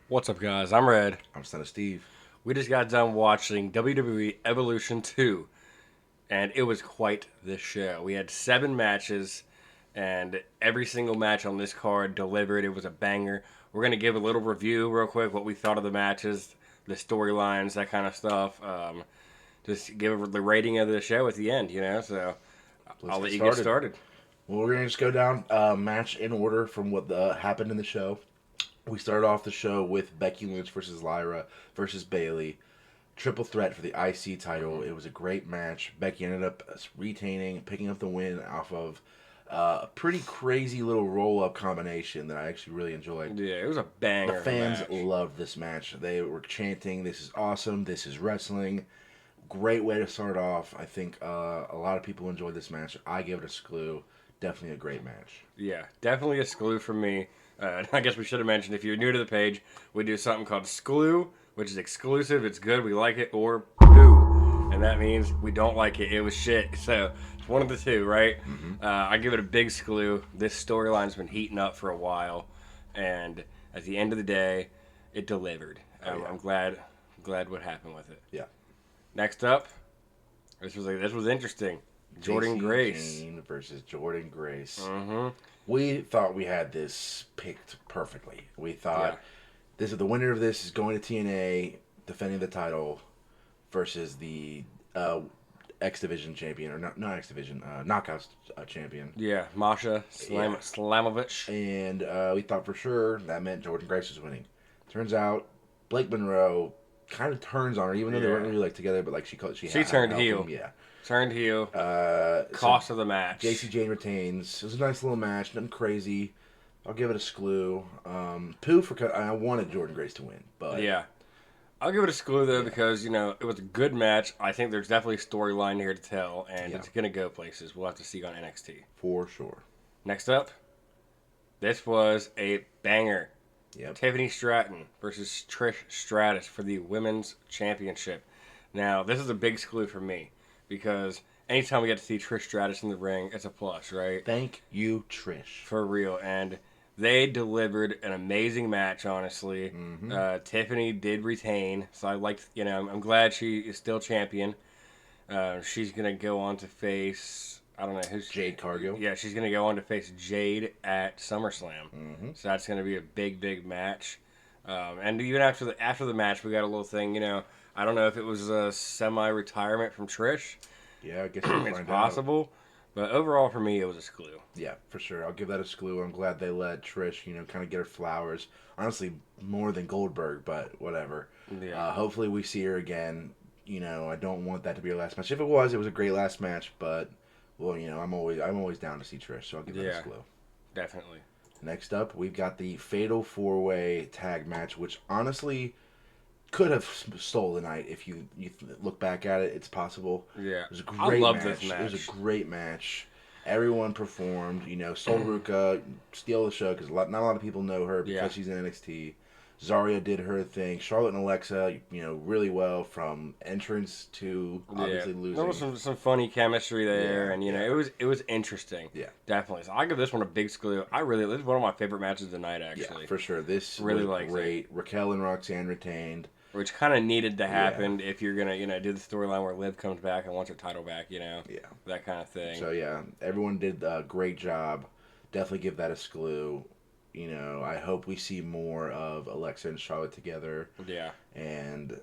What's up, guys? I'm Red. I'm STUNNA Steve. We just got done watching WWE Evolution 2, and it was quite the show. We had 7 matches, and every single match on this card delivered. It was a banger. We're going to give a little review real quick, what we thought of the matches, the storylines, that kind of stuff. Just give the rating of the show at the end, so Let's I'll get let you get started. started. Well, we're gonna just go down match in order from what happened in the show. We started off the show with Becky Lynch versus Lyra versus Bailey. Triple threat for the IC title. It was a great match. Becky ended up retaining, picking up the win off of a pretty crazy little roll up combination that I actually really enjoyed. Yeah, it was a The banger of a fans match. loved this match. They were chanting, "This is awesome! This is wrestling!" Great way to start off. I think a lot of people enjoyed this match. I gave it a screw. Definitely a great match. Yeah, definitely a SCLU for me. I guess we should have mentioned, if you're new to the page, we do something called SCLU, which is exclusive. It's good, we like it, or poo, and that means we don't like it. It was shit. So it's one of the two, right? I give it a big SCLU. This storyline's been heating up for a while, and at the end of the day, it delivered. Oh, yeah. I'm glad what happened with it. Yeah. Next up, this was interesting. Jordan JC Grace. Jane versus Jordan Grace. Mm-hmm. We thought we had this picked perfectly. We thought Yeah. this is the winner of this is going to TNA defending the title versus the X Division champion, or not X Division, Knockouts champion. Yeah, Masha Yeah. Slamovich. And we thought for sure that meant Jordan Grace was winning. Turns out Blake Monroe kind of turns on her, even though they weren't Yeah. really like together. But like she Turned helped heel. him, yeah. Turned heel. So Cost of the match. JC Jane retains. It was a nice little match, nothing crazy. I'll give it a SCLU. Pooh for I wanted Jordan Grace to win, but Yeah. I'll give it a SCLU though, Yeah. because it was a good match. I think there's definitely a storyline here to tell, and Yeah. it's gonna go places. We'll have to see on NXT. for sure. Next up, this was a banger. Yep. Tiffany Stratton versus Trish Stratus for the Women's Championship. Now, this is a big SCLU for me, because anytime we get to see Trish Stratus in the ring, it's a plus, right? Thank you, Trish. For real. And they delivered an amazing match, honestly. Tiffany did retain, so I liked, I'm glad she is still champion. She's going to go on to face, I don't know who's. Jade Cargill. Yeah, she's going to go on to face Jade at SummerSlam. So that's going to be a big, big match. And even after the match, we got a little thing, I don't know if it was a semi-retirement from Trish. Yeah, I guess we'll It's find possible. But overall, for me, it was a SCLU. out. Yeah, for sure. I'll give that a SCLU. I'm glad they let Trish, kind of get her flowers. Honestly, more than Goldberg, but whatever. Yeah. Hopefully, we see her again. I don't want that to be her last match. If it was a great last match. But well, I'm always down to see Trish, so I'll give that Yeah. a SCLU. Definitely. Next up, we've got the Fatal 4-Way Tag Match, which honestly could have stole the night if you look back at it. It's possible. Yeah. It was a I great love match. this match. It was a great match. Everyone performed. Sol Ruka steal the show because not a lot of people know her because Yeah. she's in NXT. Zarya did her thing. Charlotte and Alexa, really well from entrance to obviously losing. There was some funny chemistry there, Yeah, and yeah. it was interesting. Yeah. Definitely. So I give this one a big SCLU. This is one of my favorite matches of the night, actually. Yeah, for sure. This Really was liked great. Raquel and Roxanne retained. Which kind of needed to happen if you're gonna do the storyline where Liv comes back and wants her title back. Yeah. That kind of thing. So yeah, everyone did a great job. Definitely give that a SCLU. I hope we see more of Alexa and Charlotte together. Yeah. And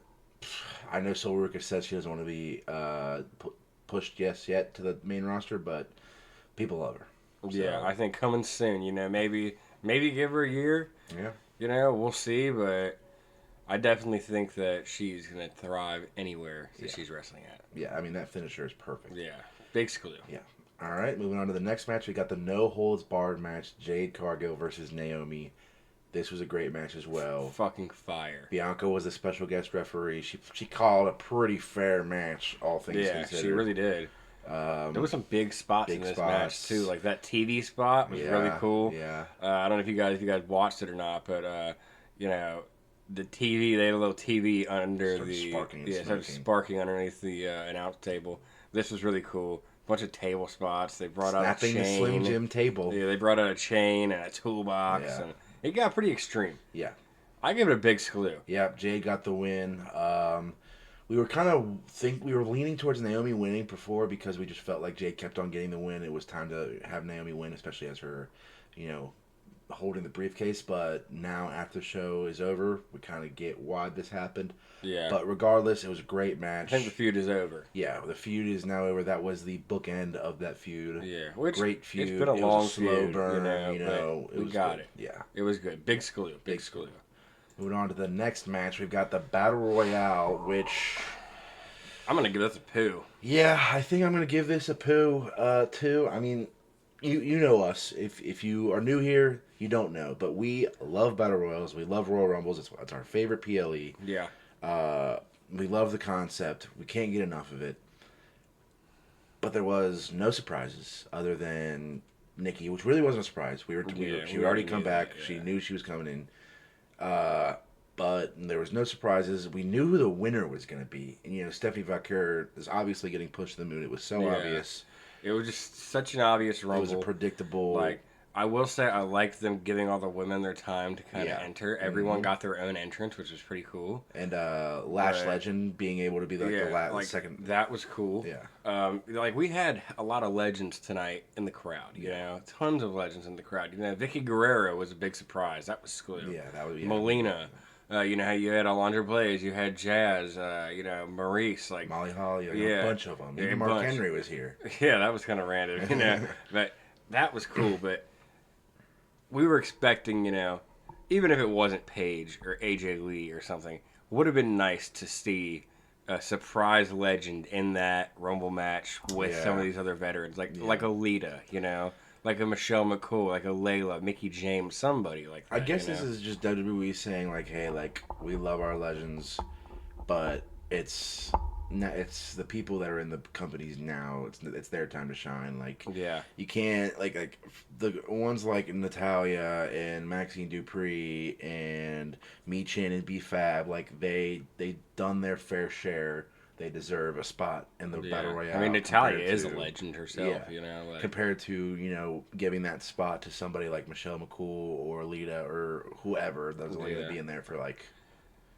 I know Sol Ruka says she doesn't want to be pushed yet to the main roster, but people love her. Yeah. So, I think coming soon. Maybe give her a year. yeah. We'll see, but I definitely think that she's gonna thrive anywhere that she's wrestling at. Yeah, I mean, that finisher is perfect. Yeah, big SCLU. Yeah. All right, moving on to the next match. We got the no holds barred match: Jade Cargill versus Naomi. This was a great match as well. Fucking fire. Bianca was a special guest referee. She called a pretty fair match, all things considered. She really did. There was some big spots in this match too. Like that TV spot was really cool. Yeah. I don't know if you guys watched it or not, but the TV, they had a little TV under started sparking underneath the announce table. This was really cool. Bunch of table spots. They brought out a chain. Snapping the Slim Jim table. Yeah, they brought out a chain and a toolbox, and it got pretty extreme. Yeah. I give it a big screw. Yep, Jade got the win. We were leaning towards Naomi winning before because we just felt like Jade kept on getting the win. It was time to have Naomi win, especially as her, holding the briefcase. But now after the show is over, we kind of get why this happened. Yeah. But regardless, it was a great match. I think the feud is over. Yeah, the feud is now over. That was the bookend of that feud. Yeah. Great feud. It's been a long slow feud, burn. we got it. Yeah. It was good. Big screw. Big screw. Moving on to the next match, we've got the Battle Royale, which... I'm going to give this a poo. Yeah, I think I'm going to give this a poo, too. I mean, you know us. If you are new here, you don't know. But we love Battle Royals. We love Royal Rumbles. It's our favorite PLE. Yeah. We love the concept. We can't get enough of it. But there was no surprises other than Nikki, which really wasn't a surprise. She had already come back. That, yeah. She knew she was coming in. But there was no surprises. We knew who the winner was going to be. And, Stephanie Valkyrie is obviously getting pushed to the moon. It was so obvious. It was just such an obvious rumble. It was a predictable... I will say I liked them giving all the women their time to kind of enter. Everyone got their own entrance, which was pretty cool. And Lash Legend being able to be the second... That was cool. Yeah. We had a lot of legends tonight in the crowd, Tons of legends in the crowd. Vicky Guerrero was a big surprise. That was cool. Yeah, that was... Melina. How you had Alondra Blaze, you had Jazz, Maurice, Molly Holly, a bunch of them. Even Mark Henry was here. Yeah, that was kind of random, But that was cool, but... We were expecting, even if it wasn't Paige or AJ Lee or something, would have been nice to see a surprise legend in that Rumble match with some of these other veterans, like a Lita, like a Michelle McCool, like a Layla, Mickey James, somebody like that. I guess this is just WWE saying, hey, we love our legends, but it's the people that are in the companies now. It's their time to shine. You can't like the ones like Natalia and Maxine Dupree and Michin and B-Fab. They done their fair share. They deserve a spot in the Battle Royale. I mean, Natalia is a legend herself. Compared to giving that spot to somebody like Michelle McCool or Lita or whoever that's only going to be in there for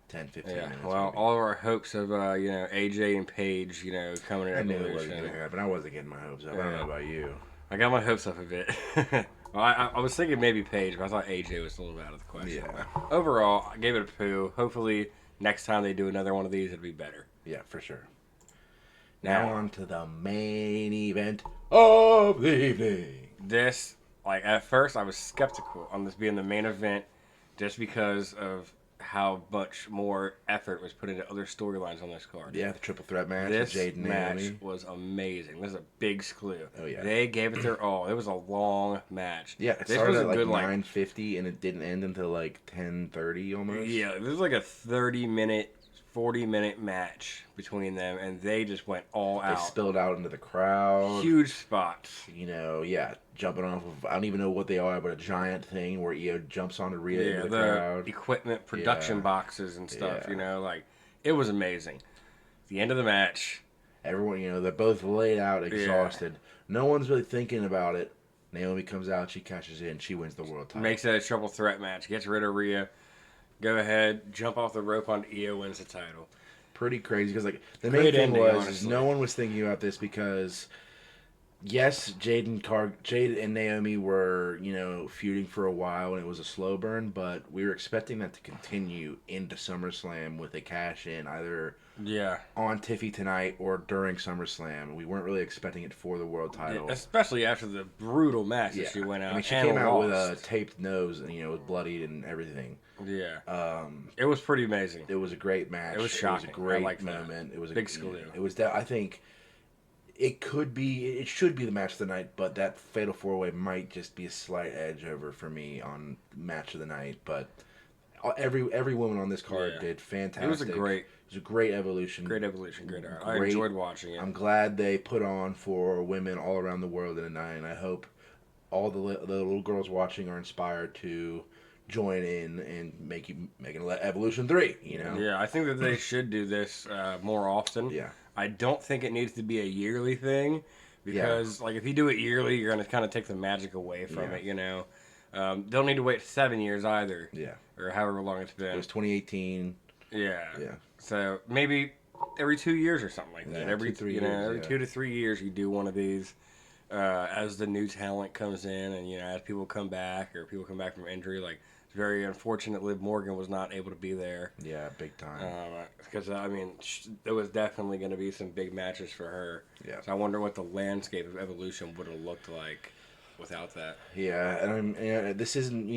10, 15 minutes. Well, maybe. all of our hopes of, AJ and Paige, coming in. I knew it wasn't going to happen. I wasn't getting my hopes up. I don't know about you. I got my hopes up a bit. Well, I was thinking maybe Paige, but I thought AJ was a little out of the question. Yeah. But overall, I gave it a poo. Hopefully, next time they do another one of these, it'll be better. Yeah, for sure. Now on to the main event of the evening. This, at first, I was skeptical on this being the main event just because of how much more effort was put into other storylines on this card. Yeah, the triple threat match. This Jade and match Naomi was amazing. This is a big screw. Oh yeah, they gave it their all. It was a long match. Yeah, it started at 9:50 and it didn't end until 10:30 almost. Yeah, this was a 30-minute, 40-minute match between them, and they just went all out. They spilled out into the crowd. Huge spots. Jumping off of, I don't even know what they are, but a giant thing where Io jumps onto Rhea into the crowd. Equipment, production boxes and stuff, it was amazing. The end of the match. Everyone, they're both laid out, exhausted. No one's really thinking about it. Naomi comes out, she cashes in, she wins the world title. Makes it a triple threat match, gets rid of Rhea. Go ahead, jump off the rope on Io, wins the title. Pretty crazy, because the main thing was no one was thinking about this because... Yes, Jade and Naomi were, feuding for a while and it was a slow burn, but we were expecting that to continue into SummerSlam with a cash-in either on Tiffy tonight or during SummerSlam. We weren't really expecting it for the world title. Especially after the brutal match that she went out. She came out with a taped nose and, was bloodied and everything. Yeah. It was pretty amazing. It was a great match. It was shocking. It was a great moment. It was a big screw. It was I think... It should be the match of the night, but that Fatal 4-Way might just be a slight edge over for me on match of the night. But every woman on this card did fantastic. It was a great evolution. Great evolution. Great. I enjoyed watching it. I'm glad they put on for women all around the world in a night, and I hope all the little girls watching are inspired to join in and making Evolution 3. Yeah, I think that they should do this more often. Yeah. I don't think it needs to be a yearly thing because, if you do it yearly, you're going to kind of take the magic away from it, They'll need to wait 7 years either. Yeah. Or however long it's been. It was 2018. Yeah. Yeah. So maybe every 2 years or something like that. Yeah, every 2-3 you years, know, every yeah. 2 to 3 years you do one of these. As the new talent comes in, and as people come back or people come back from injury, like it's very unfortunate Liv Morgan was not able to be there. Yeah, big time. Because there was definitely going to be some big matches for her. Yeah. So I wonder what the landscape of Evolution would have looked like without that. Yeah, and this isn't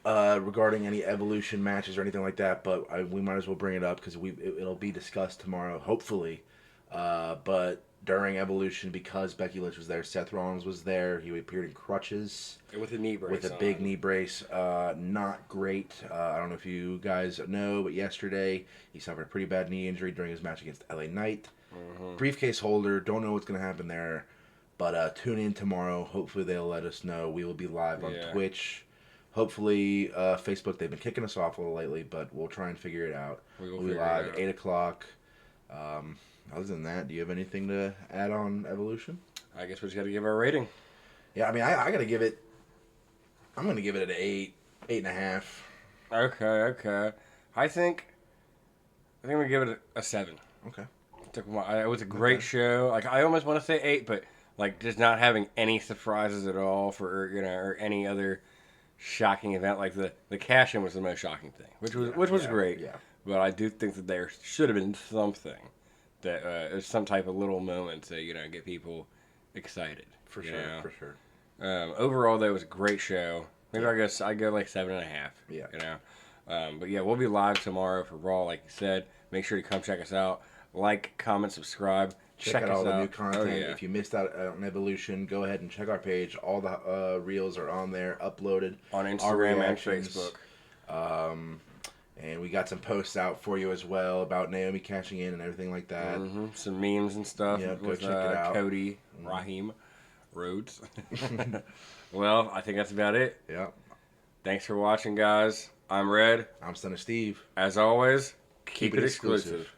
regarding any Evolution matches or anything like that, but we might as well bring it up because it'll be discussed tomorrow, hopefully. But during Evolution, because Becky Lynch was there, Seth Rollins was there. He appeared in crutches With a knee brace. with a big knee brace. Not great. I don't know if you guys know, but yesterday he suffered a pretty bad knee injury during his match against LA Knight. Mm-hmm. Briefcase holder. Don't know what's going to happen there. But tune in tomorrow. Hopefully they'll let us know. We will be live on Twitch. Hopefully Facebook. They've been kicking us off a little lately, but we'll try and figure it out. We'll be live at 8 o'clock. Other than that, do you have anything to add on Evolution? I guess we just got to give our rating. Yeah, I mean, I got to give it... I'm going to give it an 8, 8.5. Okay. I think I'm going to give it a 7. Okay. It was a great show. Like, I almost want to say 8, but like just not having any surprises at all or any other shocking event. Like the cash-in was the most shocking thing, which was great. Yeah. But I do think that there should have been something that some type of little moment to get people excited. For sure. Overall, though, it was a great show. Maybe I go like 7.5. Yeah. But yeah, we'll be live tomorrow for Raw, like you said. Make sure to come check us out. Like, comment, subscribe. Check out all the new content. If you missed out on Evolution, go ahead and check our page. All the reels are on there, uploaded on Instagram and Facebook. And we got some posts out for you as well about Naomi cashing in and everything like that. Mm-hmm. Some memes and stuff with check it out. Cody, Raheem, Rhodes. Well, I think that's about it. Yeah. Thanks for watching, guys. I'm Red. I'm STUNNA Steve. As always, keep it exclusive.